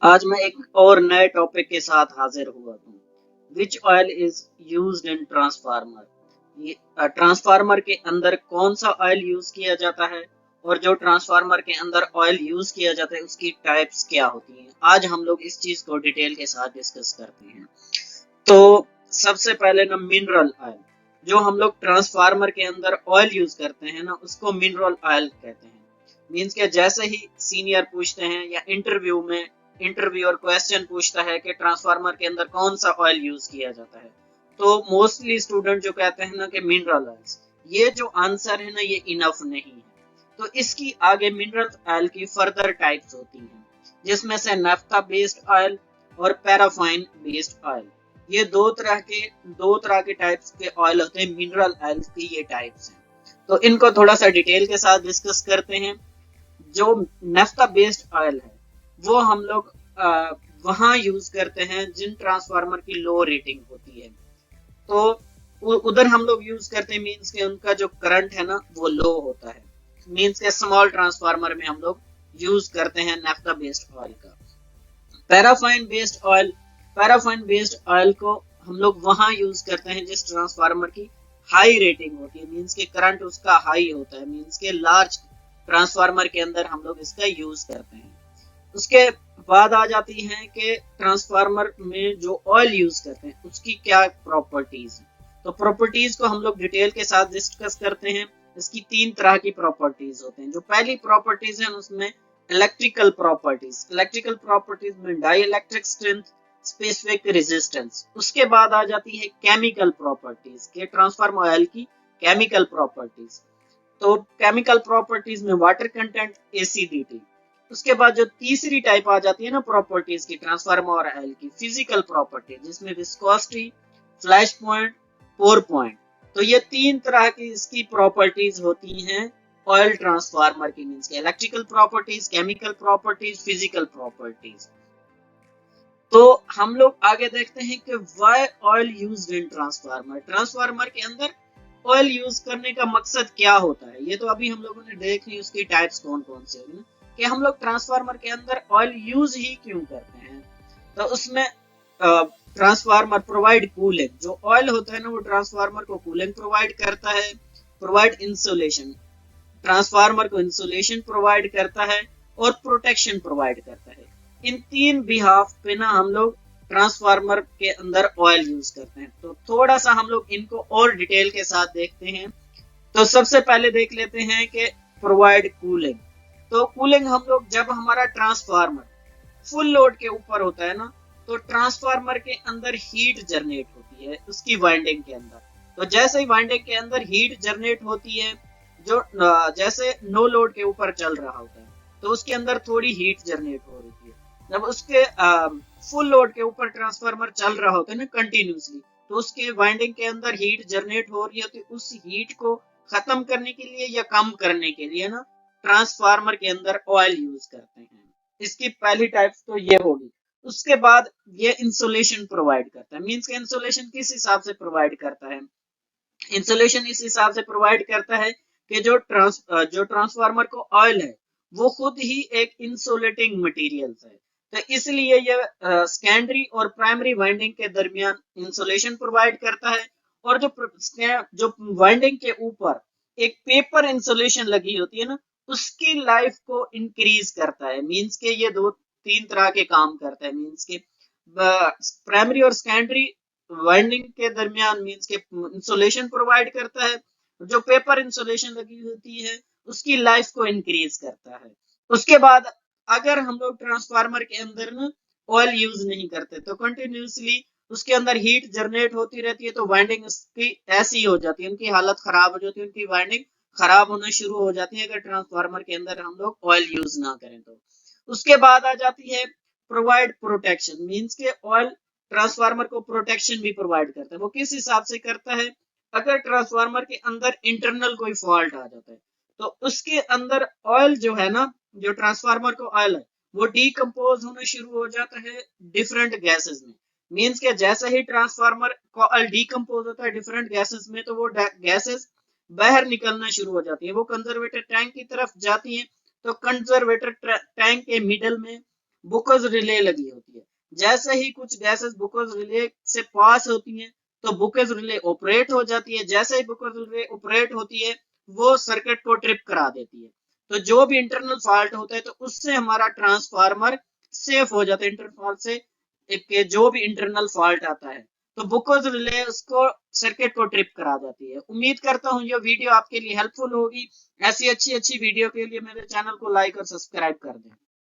आज मैं एक और नए टॉपिक के साथ हाजिर हुआ हूँ। विच oil is used in transformer. ये ट्रांसफार्मर के अंदर कौन सा ऑयल यूज किया जाता है और जो ट्रांसफार्मर के अंदर ऑयल यूज किया जाता है उसकी टाइप्स क्या होती हैं। आज हम लोग इस चीज को डिटेल के साथ डिस्कस करते हैं। तो सबसे पहले ना मिनरल ऑयल, जो हम लोग ट्रांसफार्मर के अंदर ऑयल यूज करते हैं ना उसको मिनरल ऑयल कहते हैं। मीन्स के जैसे ही सीनियर पूछते हैं या इंटरव्यूअर क्वेश्चन पूछता है कि ट्रांसफार्मर के अंदर कौन सा ऑयल यूज किया जाता है, तो मोस्टली स्टूडेंट जो कहते हैं ना कि मिनरल ऑयल्स, ये जो आंसर है ना ये इनफ नहीं है। तो इसकी आगे मिनरल ऑयल की फर्दर टाइप्स होती हैं, जिसमें से नाफ्ता बेस्ड ऑयल और पैराफाइन बेस्ड ऑयल, ये दो तरह के टाइप्स के ऑयल होते हैं। मिनरल ऑयल की ये टाइप्स हैं, तो इनको थोड़ा सा डिटेल के साथ डिस्कस करते हैं। जो नेफ्था बेस्ड ऑयल है वो हम लोग वहां यूज करते हैं जिन ट्रांसफार्मर की लो रेटिंग होती है। तो उधर हम लोग यूज करते हैं, मीन्स के उनका जो करंट है ना वो लो होता है। मीन्स के स्मॉल ट्रांसफार्मर में हम लोग यूज करते हैं नेफ्था बेस्ड ऑयल का। पैराफाइन बेस्ड ऑयल, पैराफाइन बेस्ड ऑयल को हम लोग वहां यूज करते हैं जिस ट्रांसफार्मर की हाई रेटिंग होती है, मीन्स के करंट उसका हाई होता है। मीन्स के लार्ज ट्रांसफार्मर के अंदर हम लोग इसका यूज करते हैं। उसके बाद आ जाती है कि ट्रांसफार्मर में जो ऑयल यूज करते हैं उसकी क्या प्रॉपर्टीज है। तो प्रॉपर्टीज को हम लोग डिटेल के साथ डिस्कस करते हैं। इसकी तीन तरह की प्रॉपर्टीज होते हैं। जो पहली प्रॉपर्टीज है उसमें इलेक्ट्रिकल प्रॉपर्टीज में dielectric strength, specific resistance. उसके बाद आ जाती है केमिकल प्रॉपर्टीज के ट्रांसफार्मर ऑयल की केमिकल प्रॉपर्टीज। तो केमिकल प्रॉपर्टीज में वाटर कंटेंट, एसिडिटी। उसके बाद जो तीसरी टाइप आ जाती है ना प्रॉपर्टीज की ट्रांसफार्मर ऑयल की, फिजिकल प्रॉपर्टी, जिसमें viscosity, flash point, pour point. तो ये तीन तरह की इसकी प्रॉपर्टीज होती हैं ऑयल ट्रांसफार्मर की। मींस के electrical properties, chemical properties, physical properties. तो हम लोग आगे देखते हैं कि why oil used in transformer. Transformer के अंदर ऑयल यूज करने का मकसद क्या होता है, ये तो अभी हम लोगों ने देख ली उसकी टाइप्स कौन कौन से होगी ना, कि हम लोग ट्रांसफार्मर के अंदर ऑयल यूज ही क्यों करते हैं। तो उसमें ट्रांसफार्मर प्रोवाइड कूलिंग, जो ऑयल होता है ना वो ट्रांसफार्मर को कूलिंग प्रोवाइड करता है। प्रोवाइड इंसुलेशन, ट्रांसफार्मर को इंसुलेशन प्रोवाइड करता है और प्रोटेक्शन प्रोवाइड करता है। इन तीन बिहाफ पे ना हम लोग ट्रांसफार्मर के अंदर ऑयल यूज करते हैं। तो थोड़ा सा हम लोग इनको और डिटेल के साथ देखते हैं। तो सबसे पहले देख लेते हैं कि प्रोवाइड कूलिंग। तो कूलिंग हम लोग, जब हमारा ट्रांसफार्मर फुल लोड के ऊपर होता है ना, तो ट्रांसफार्मर के अंदर हीट जनरेट होती है उसकी वाइंडिंग के अंदर। तो जैसे ही वाइंडिंग के अंदर हीट जनरेट होती है, जो जैसे नो लोड के ऊपर चल रहा होता है तो उसके अंदर थोड़ी हीट जनरेट हो रही है। जब उसके फुल लोड के ऊपर ट्रांसफार्मर चल रहा होता है ना कंटिन्यूसली, तो उसके वाइंडिंग के अंदर हीट जनरेट हो रही है। तो उस हीट को खत्म करने के लिए या कम करने के लिए ना ट्रांसफार्मर के अंदर ऑयल यूज करते हैं। इसकी पहली टाइप तो ये होगी। उसके बाद ये इंसुलेशन प्रोवाइड करता है। मींस के इंसुलेशन किस हिसाब से प्रोवाइड करता है, इंसुलेशन इस हिसाब से प्रोवाइड करता है कि जो ट्रांसफार्मर को ऑयल है वो खुद ही एक इंसुलेटिंग मटेरियल है। तो इसलिए यह सेकेंडरी और प्राइमरी वाइंडिंग के दरमियान इंसुलेशन प्रोवाइड करता है। और जो वाइंडिंग के ऊपर एक पेपर इंसुलेशन लगी होती है ना, उसकी लाइफ को इंक्रीज करता है। मींस के ये दो तीन तरह के काम करता है। मींस के प्राइमरी और सेकेंडरी वाइंडिंग के दरमियान मींस के इंसुलेशन प्रोवाइड करता है। जो पेपर इंसुलेशन लगी होती है उसकी लाइफ को इंक्रीज करता है। उसके बाद अगर हम लोग ट्रांसफार्मर के अंदर ना ऑयल यूज नहीं करते तो कंटिन्यूसली उसके अंदर हीट जनरेट होती रहती है, तो वाइंडिंग उसकी ऐसी हो जाती है, उनकी हालत खराब हो जाती है, उनकी वाइंडिंग खराब होना शुरू हो जाती है अगर ट्रांसफार्मर के अंदर हम लोग ऑयल यूज ना करें तो। उसके बाद आ जाती है प्रोवाइड प्रोटेक्शन। मींस के ऑयल ट्रांसफार्मर को प्रोटेक्शन भी प्रोवाइड करता है। वो किस हिसाब से करता है, अगर ट्रांसफार्मर के अंदर इंटरनल कोई फॉल्ट आ जाता है तो उसके अंदर ऑयल जो है ना, जो ट्रांसफार्मर को ऑयल है वो डीकम्पोज होना शुरू हो जाता है डिफरेंट गैसेस में। मींस के जैसे ही ट्रांसफार्मर को ऑयल डीकम्पोज होता है डिफरेंट गैसेस में, तो वो गैसेस बाहर निकलना शुरू हो जाती है, वो कंजर्वेटर टैंक की तरफ जाती है। तो कंजर्वेटर टैंक के मिडल में बुकर्स रिले लगी होती है। जैसे ही कुछ गैसेस बुकर्स रिले से पास होती हैं तो बुकर्स रिले ऑपरेट हो जाती है। जैसे ही बुकर्स रिले ऑपरेट होती है वो सर्किट को ट्रिप करा देती है। तो जो भी इंटरनल फॉल्ट होता है तो उससे हमारा ट्रांसफार्मर सेफ हो जाता है, इंटरनल फॉल्ट से एक जो भी इंटरनल फॉल्ट आता है तो बुकर्स रिले उसको सर्किट को ट्रिप करा जाती है। उम्मीद करता हूँ ये वीडियो आपके लिए हेल्पफुल होगी। ऐसी अच्छी अच्छी वीडियो के लिए मेरे चैनल को लाइक और सब्सक्राइब कर दें।